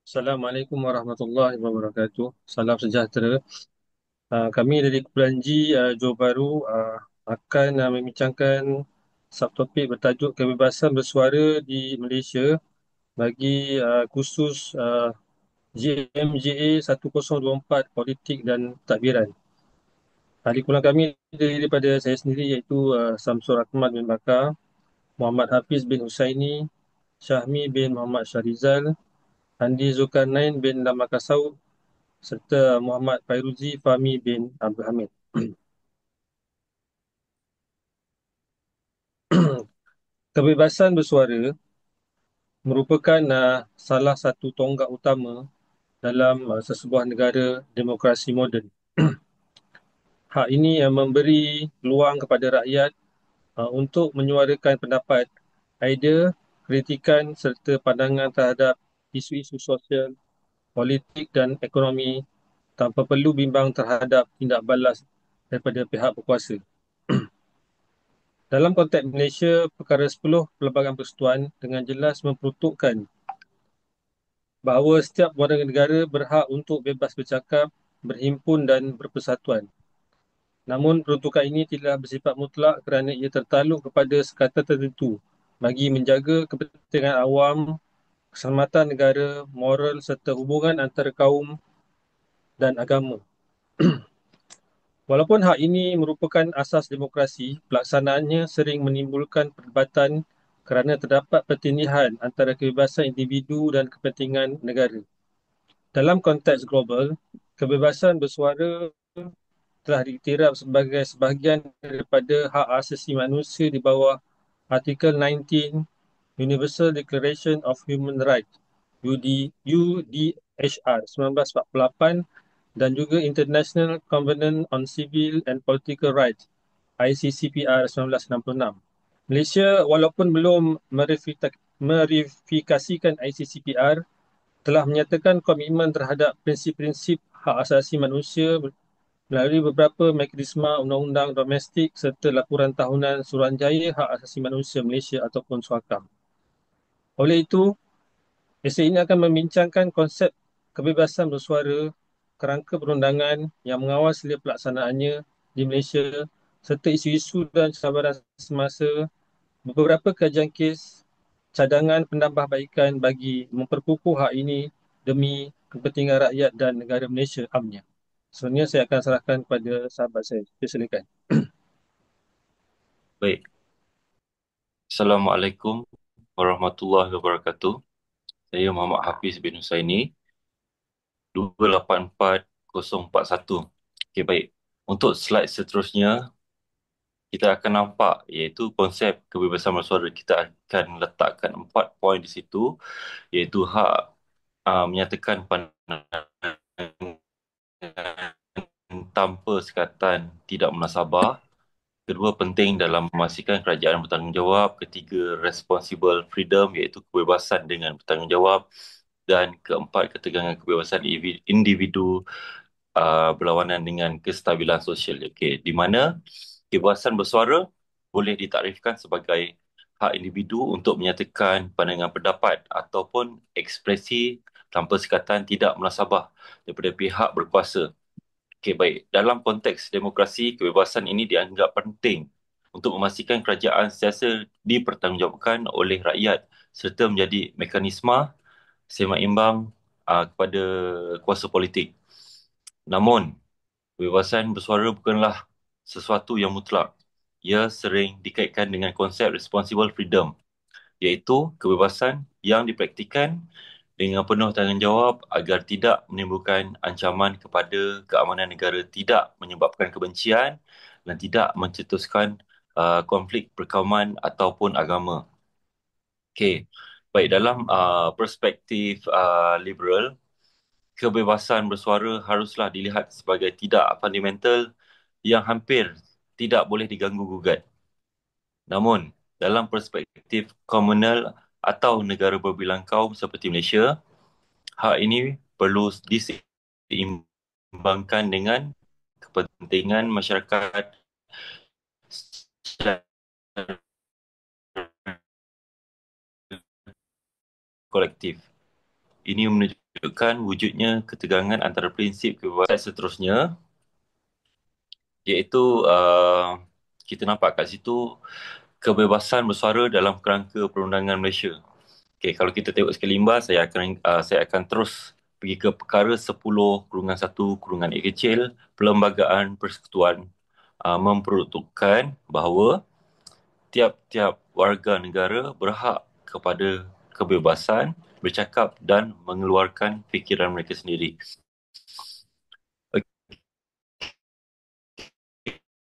Assalamualaikum warahmatullahi wabarakatuh. Salam sejahtera. Kami dari Kumpulan G Johor Bahru akan membincangkan subtopik bertajuk kebebasan bersuara di Malaysia bagi khusus JMJA 1024 Politik dan Tadbiran. Ahli kumpulan kami daripada saya sendiri iaitu Samsul Rahman bin Bakar, Muhammad Hafiz bin Husaini, Syahmi bin Muhammad Syahrizal, Andi Zulkarnain bin Damakasau serta Muhammad Fairuzi Fahmi bin Abdul Hamid. Kebebasan bersuara merupakan salah satu tonggak utama dalam sesebuah negara demokrasi moden. Hak ini memberi peluang kepada rakyat untuk menyuarakan pendapat, idea, kritikan serta pandangan terhadap isu-isu sosial, politik dan ekonomi tanpa perlu bimbang terhadap tindak balas daripada pihak berkuasa. Dalam konteks Malaysia, Perkara 10 Pelbagai Persekutuan dengan jelas memperuntukkan bahawa setiap warga negara berhak untuk bebas bercakap, berhimpun dan berpersatuan. Namun peruntukan ini tidaklah bersifat mutlak kerana ia tertaluk kepada sekatan tertentu bagi menjaga kepentingan awam, keselamatan negara, moral serta hubungan antara kaum dan agama. Walaupun hak ini merupakan asas demokrasi, pelaksanaannya sering menimbulkan perdebatan kerana terdapat pertindihan antara kebebasan individu dan kepentingan negara. Dalam konteks global, kebebasan bersuara telah diiktiraf sebagai sebahagian daripada hak asasi manusia di bawah Artikel 19 Universal Declaration of Human Rights UDHR 1948 dan juga International Covenant on Civil and Political Rights ICCPR 1966. Malaysia walaupun belum meratifikasikan ICCPR telah menyatakan komitmen terhadap prinsip-prinsip hak asasi manusia melalui beberapa mekanisme undang-undang domestik serta laporan tahunan Suruhanjaya Hak Asasi Manusia Malaysia ataupun SUHAKAM. Oleh itu, esei ini akan membincangkan konsep kebebasan bersuara, kerangka perundangan yang mengawal selia pelaksanaannya di Malaysia serta isu-isu dan cabaran semasa, beberapa kajian kes, cadangan penambahbaikan bagi memperkukuh hak ini demi kepentingan rakyat dan negara Malaysia amnya. Sebenarnya saya akan serahkan kepada sahabat saya. Silakan. Baik, Assalamualaikum warahmatullahi wabarakatuh. Saya Muhammad Hafiz bin Husaini, 284041. Okey, baik. Untuk slide seterusnya, kita akan nampak iaitu konsep kebebasan bersuara. Kita akan letakkan 4 poin di situ, iaitu hak menyatakan pandangan tanpa sekatan tidak munasabah. Kedua, penting dalam memastikan kerajaan bertanggungjawab. Ketiga, responsible freedom iaitu kebebasan dengan bertanggungjawab. Dan keempat, ketegangan kebebasan individu berlawanan dengan kestabilan sosial. Okey, di mana kebebasan bersuara boleh ditaktifkan sebagai hak individu untuk menyatakan pandangan pendapat ataupun ekspresi tanpa sekatan tidak munasabah daripada pihak berkuasa. Okey, baik. Dalam konteks demokrasi, kebebasan ini dianggap penting untuk memastikan kerajaan sentiasa dipertanggungjawabkan oleh rakyat serta menjadi mekanisme seimbang kepada kuasa politik. Namun, kebebasan bersuara bukanlah sesuatu yang mutlak. Ia sering dikaitkan dengan konsep responsible freedom, iaitu kebebasan yang dipraktikkan dengan penuh tanggungjawab agar tidak menimbulkan ancaman kepada keamanan negara, tidak menyebabkan kebencian dan tidak mencetuskan konflik perkauman ataupun agama. Okey, baik, dalam perspektif liberal, kebebasan bersuara haruslah dilihat sebagai tidak fundamental yang hampir tidak boleh diganggu-gugat. Namun, dalam perspektif komunal atau negara berbilang kaum seperti Malaysia, hak ini perlu diseimbangkan dengan kepentingan masyarakat secara kolektif. Ini menunjukkan menunjukkan wujudnya ketegangan antara prinsip kebebasan seterusnya, iaitu kita nampak kat situ kebebasan bersuara dalam kerangka perundangan Malaysia. Okay, kalau kita tengok sekali imbas, saya akan terus pergi ke perkara 10/1/A kecil, Perlembagaan Persekutuan memperuntukkan bahawa tiap-tiap warga negara berhak kepada kebebasan bercakap dan mengeluarkan fikiran mereka sendiri.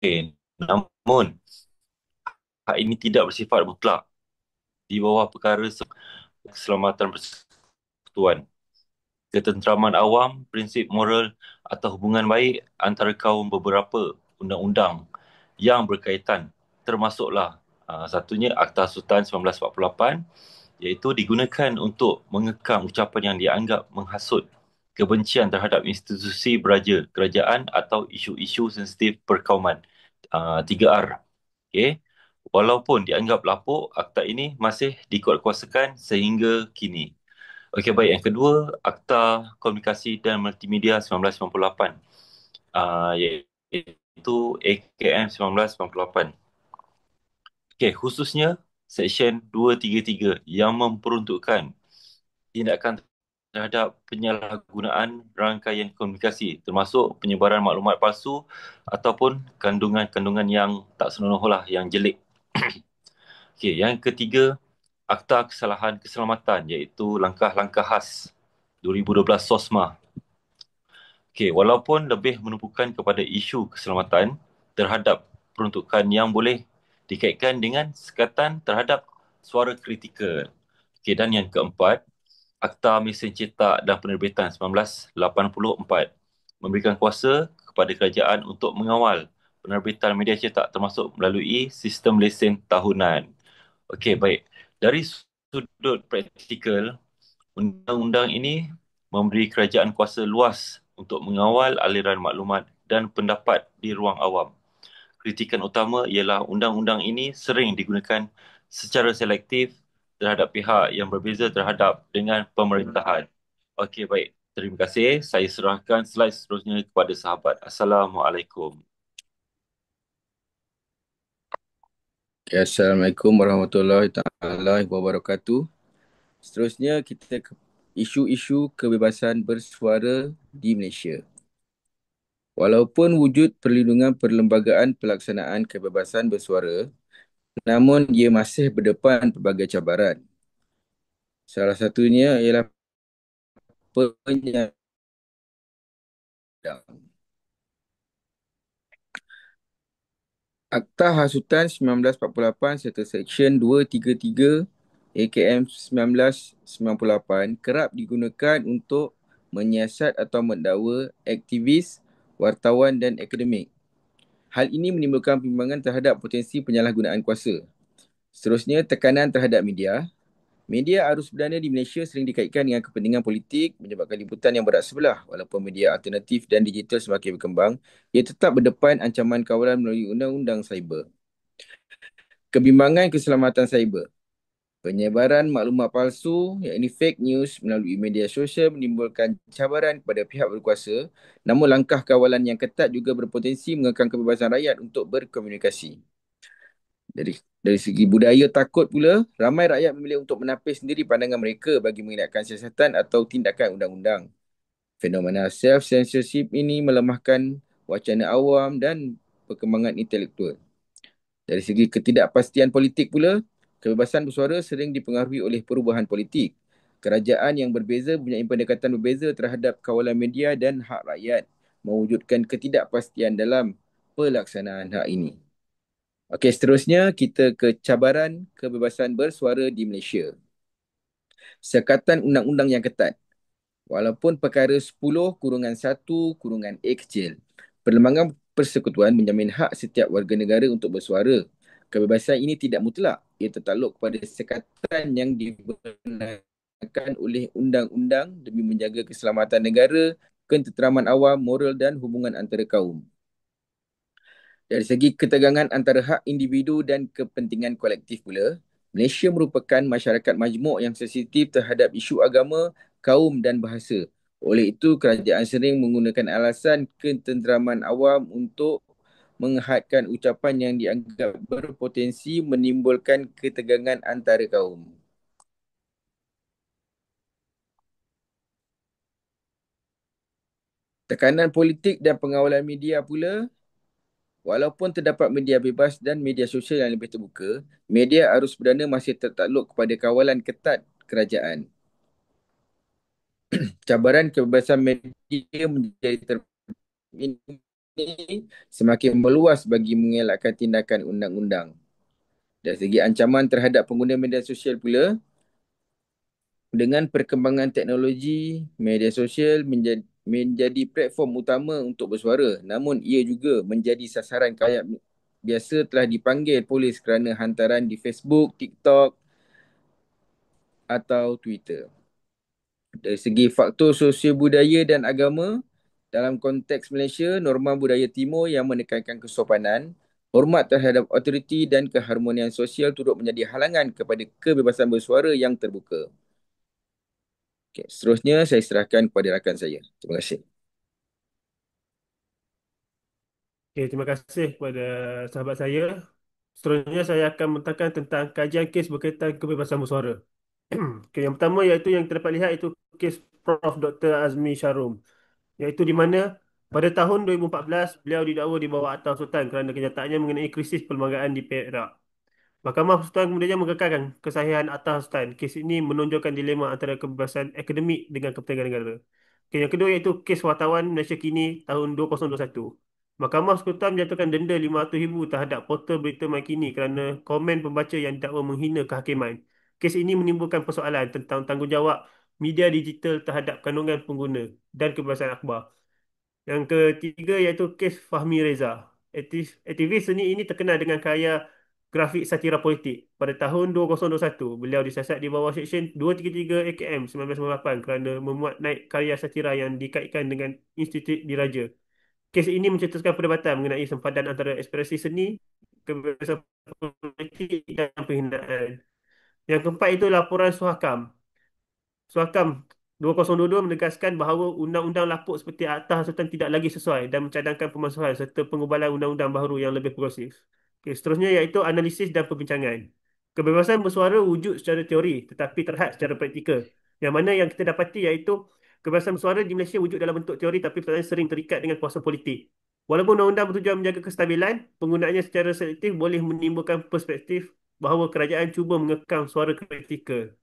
Okey, namun hak ini tidak bersifat mutlak di bawah perkara keselamatan persekutuan, ketenteraman awam, prinsip moral atau hubungan baik antara kaum beberapa undang-undang yang berkaitan, termasuklah satunya Akta Sultan 1948, iaitu digunakan untuk mengekang ucapan yang dianggap menghasut kebencian terhadap institusi beraja, kerajaan atau isu-isu sensitif perkauman. 3R. Okay. Walaupun dianggap lapuk, akta ini masih dikuatkuasakan sehingga kini. Okey, baik. Yang kedua, Akta Komunikasi dan Multimedia 1998, iaitu AKM 1998. Okey, khususnya Seksyen 233 yang memperuntukkan tindakan terhadap penyalahgunaan rangkaian komunikasi, termasuk penyebaran maklumat palsu ataupun kandungan-kandungan yang tak senonoh lah, yang jelik. Okey, yang ketiga, Akta Kesalahan Keselamatan, iaitu langkah-langkah khas 2012 SOSMA. Okey, walaupun lebih menumpukan kepada isu keselamatan terhadap peruntukan yang boleh dikaitkan dengan sekatan terhadap suara kritikal. Okey, dan yang keempat, Akta Mesin Cetak dan Penerbitan 1984 memberikan kuasa kepada kerajaan untuk mengawal penerbitan media cetak termasuk melalui sistem lesen tahunan. Okey, baik. Dari sudut praktikal, undang-undang ini memberi kerajaan kuasa luas untuk mengawal aliran maklumat dan pendapat di ruang awam. Kritikan utama ialah undang-undang ini sering digunakan secara selektif terhadap pihak yang berbeza terhadap dengan pemerintahan. Okey, baik. Terima kasih. Saya serahkan slide seterusnya kepada sahabat. Assalamualaikum. Okay, Assalamualaikum warahmatullahi taala wabarakatuh. Seterusnya kita ke isu-isu kebebasan bersuara di Malaysia. Walaupun wujud perlindungan perlembagaan pelaksanaan kebebasan bersuara, namun ia masih berdepan pelbagai cabaran. Salah satunya ialah penyandang. Akta Hasutan 1948 serta Seksyen 233 AKM 1998 kerap digunakan untuk menyiasat atau mendakwa aktivis, wartawan dan akademik. Hal ini menimbulkan pertimbangan terhadap potensi penyalahgunaan kuasa. Seterusnya, tekanan terhadap media. Media arus perdana di Malaysia sering dikaitkan dengan kepentingan politik menyebabkan liputan yang berat sebelah. Walaupun media alternatif dan digital semakin berkembang, ia tetap berdepan ancaman kawalan melalui undang-undang cyber. Kebimbangan keselamatan cyber. Penyebaran maklumat palsu, iaitu fake news melalui media sosial menimbulkan cabaran kepada pihak berkuasa, namun langkah kawalan yang ketat juga berpotensi mengekang kebebasan rakyat untuk berkomunikasi. Dari segi budaya takut pula, ramai rakyat memilih untuk menapis sendiri pandangan mereka bagi mengelakkan siasatan atau tindakan undang-undang. Fenomena self-censorship ini melemahkan wacana awam dan perkembangan intelektual. Dari segi ketidakpastian politik pula, kebebasan bersuara sering dipengaruhi oleh perubahan politik. Kerajaan yang berbeza mempunyai pendekatan berbeza terhadap kawalan media dan hak rakyat, mewujudkan ketidakpastian dalam pelaksanaan hak ini. Okey, seterusnya kita ke cabaran kebebasan bersuara di Malaysia. Sekatan undang-undang yang ketat. Walaupun perkara 10/1/A kecil, Perlembagaan Persekutuan menjamin hak setiap warga negara untuk bersuara. Kebebasan ini tidak mutlak. Ia tertakluk kepada sekatan yang dibenarkan oleh undang-undang demi menjaga keselamatan negara, ketenteraman awam, moral dan hubungan antara kaum. Dari segi ketegangan antara hak individu dan kepentingan kolektif pula, Malaysia merupakan masyarakat majmuk yang sensitif terhadap isu agama, kaum dan bahasa. Oleh itu, kerajaan sering menggunakan alasan ketenteraman awam untuk menghadkan ucapan yang dianggap berpotensi menimbulkan ketegangan antara kaum. Tekanan politik dan pengawalan media pula. Walaupun terdapat media bebas dan media sosial yang lebih terbuka, media arus perdana masih tertakluk kepada kawalan ketat kerajaan. Cabaran kebebasan media menjadi ini semakin meluas bagi mengelakkan tindakan undang-undang. Dari segi ancaman terhadap pengguna media sosial pula, dengan perkembangan teknologi, media sosial menjadi platform utama untuk bersuara. Namun ia juga menjadi sasaran kaya biasa telah dipanggil polis kerana hantaran di Facebook, TikTok atau Twitter. Dari segi faktor sosial budaya dan agama, dalam konteks Malaysia, norma budaya timur yang menekankan kesopanan, hormat terhadap autoriti dan keharmonian sosial turut menjadi halangan kepada kebebasan bersuara yang terbuka. Okay, seterusnya saya serahkan kepada rakan saya. Terima kasih. Okay, terima kasih kepada sahabat saya. Seterusnya saya akan mentangkan tentang kajian kes berkaitan kebebasan bersuara. Okay, yang pertama iaitu yang terdapat lihat itu kes Prof. Dr. Azmi Sharum. Iaitu di mana pada tahun 2014 beliau didakwa di bawah Atta Sultan kerana kenyataannya mengenai krisis perlembagaan di Perak. Mahkamah Persekutuan kemudiannya mengekalkan kesahihan Atta Sultan. Kes ini menonjolkan dilema antara kebebasan akademik dengan kepentingan negara. Okay, yang kedua iaitu kes wartawan Malaysia Kini tahun 2021. Mahkamah Persekutuan menjatuhkan denda RM500,000 terhadap portal berita MyKini kerana komen pembaca yang didakwa menghina kehakiman. Kes ini menimbulkan persoalan tentang tanggungjawab media digital terhadap kandungan pengguna dan kebebasan akhbar. Yang ketiga iaitu kes Fahmi Reza. Aktivis seni ini terkenal dengan karya grafik satira politik. Pada tahun 2021, beliau disiasat di bawah Seksyen 233 AKM 1998 kerana memuat naik karya satira yang dikaitkan dengan Institut Diraja. Kes ini mencetuskan perdebatan mengenai sempadan antara ekspresi seni, kebebasan politik dan penghinaan. Yang keempat itu laporan Suhakam. Suakam 2022 menegaskan bahawa undang-undang lapuk seperti Akta Hasutan tidak lagi sesuai dan mencadangkan pemansuhan serta pengubalan undang-undang baru yang lebih progresif. Okay, seterusnya iaitu analisis dan perbincangan. Kebebasan bersuara wujud secara teori tetapi terhad secara praktikal. Yang mana yang kita dapati iaitu kebebasan bersuara di Malaysia wujud dalam bentuk teori tapi pertanyaan sering terikat dengan kuasa politik. Walaupun undang-undang bertujuan menjaga kestabilan, penggunaannya secara selektif boleh menimbulkan perspektif bahawa kerajaan cuba mengekang suara kritikal.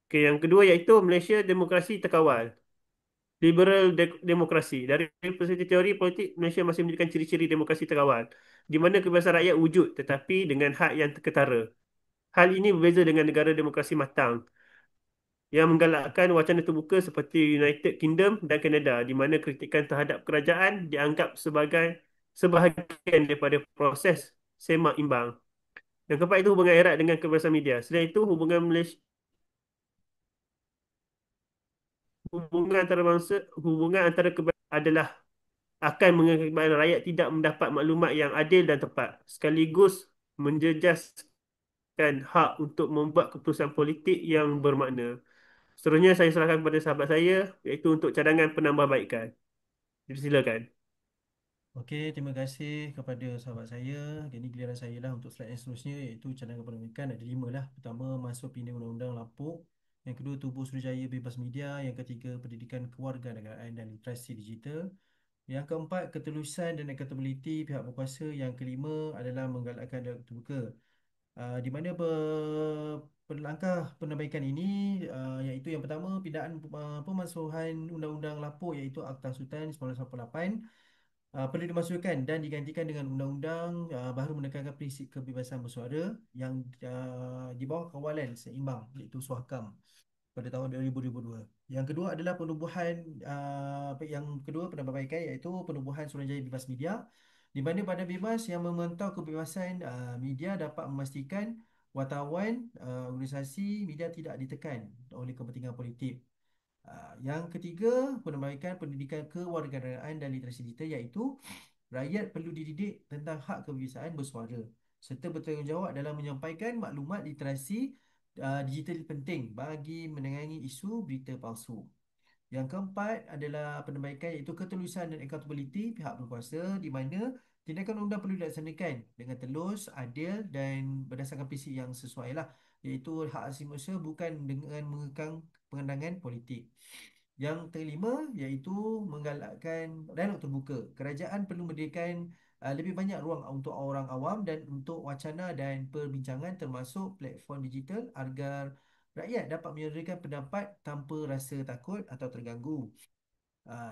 Okay, yang kedua iaitu Malaysia demokrasi terkawal. Liberal demokrasi. Dari perspektif teori politik, Malaysia masih menunjukkan ciri-ciri demokrasi terkawal, di mana kebebasan rakyat wujud tetapi dengan hak yang terketara. Hal ini berbeza dengan negara demokrasi matang yang menggalakkan wacana terbuka seperti United Kingdom dan Kanada, di mana kritikan terhadap kerajaan dianggap sebagai sebahagian daripada proses semak imbang. Yang keempat itu hubungan erat dengan kebebasan media. Selain itu, hubungan Malaysia hubungan antara kebebasan adalah akan mengakibatkan rakyat tidak mendapat maklumat yang adil dan tepat sekaligus menjejaskan hak untuk membuat keputusan politik yang bermakna. Seterusnya saya serahkan kepada sahabat saya iaitu untuk cadangan penambahbaikan. Jadi silakan. Okey, terima kasih kepada sahabat saya. Jadi giliran saya lah untuk slide yang seterusnya iaitu cadangan pendidikan ada 5 lah. Pertama, masuk pindah undang-undang lapuk. Yang kedua, tubuh Suruhjaya bebas media. Yang ketiga, pendidikan kewarganegaraan dan literasi digital. Yang keempat, ketelusan dan accountability pihak berkuasa. Yang kelima adalah menggalakkan dialog terbuka. Di mana pelangkah penambaikan ini iaitu yang pertama, pindaan pemansuhan undang-undang lapuk iaitu Akta Sultan 1988 perlu dimasukkan dan digantikan dengan undang-undang baru menekankan prinsip kebebasan bersuara yang di bawah kawalan seimbang iaitu Suhakam pada tahun 2022. Yang kedua adalah penubuhan yang kedua penambahbaikan iaitu penubuhan Suruhanjaya Bebas Media di mana badan bebas yang memantau kebebasan media dapat memastikan wartawan organisasi media tidak ditekan oleh kepentingan politik. Yang ketiga, penambahbaikan pendidikan kewarganegaraan dan literasi digital iaitu rakyat perlu dididik tentang hak kebiasaan bersuara serta bertanggungjawab dalam menyampaikan maklumat literasi digital penting bagi menangani isu berita palsu. Yang keempat adalah penambahkan iaitu ketelusan dan accountability pihak berkuasa di mana tindakan undang perlu dilaksanakan dengan telus, adil dan berdasarkan prinsip yang sesuai lah. Iaitu hak asasi manusia bukan dengan mengekang pengenangan politik. Yang kelima iaitu menggalakkan dialog terbuka. Kerajaan perlu mendirikan lebih banyak ruang untuk orang awam dan untuk wacana dan perbincangan termasuk platform digital agar rakyat dapat menyuarakan pendapat tanpa rasa takut atau terganggu.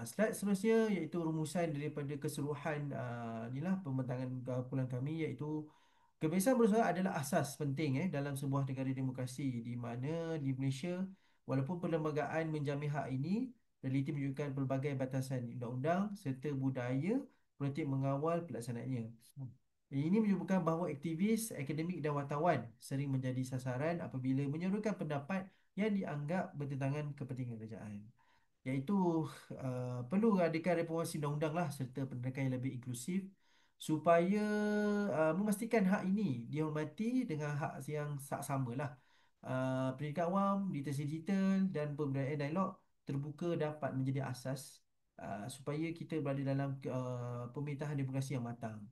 Slide seterusnya iaitu rumusan daripada keseluruhan inilah pembentangan kumpulan kami iaitu kebebasan berusaha adalah asas penting dalam sebuah negara demokrasi di mana di Malaysia walaupun perlembagaan menjamin hak ini teliti menunjukkan pelbagai batasan undang-undang serta budaya politik mengawal pelaksanaannya. Ini menyebutkan bahawa aktivis, akademik dan wartawan sering menjadi sasaran apabila menyuarakan pendapat yang dianggap bertentangan kepentingan kerajaan. Iaitu perlu adakan reformasi undang-undang lah serta pendidikan yang lebih inklusif supaya memastikan hak ini dihormati dengan hak yang sama lah. Pendidikan awam, literasi digital dan pemberdayaan dialog terbuka dapat menjadi asas supaya kita berada dalam pemerintahan demokrasi yang matang.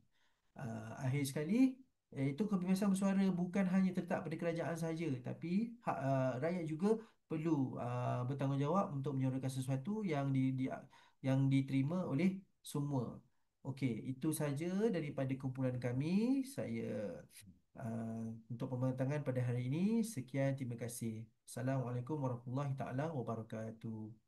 Akhir sekali, iaitu kebebasan bersuara bukan hanya terletak pada kerajaan sahaja, tapi hak rakyat juga perlu bertanggungjawab untuk menyuarakan sesuatu yang diterima oleh semua. Okey, itu saja daripada kumpulan kami. Saya untuk pembentangan pada hari ini. Sekian, terima kasih. Assalamualaikum warahmatullahi taala wabarakatuh.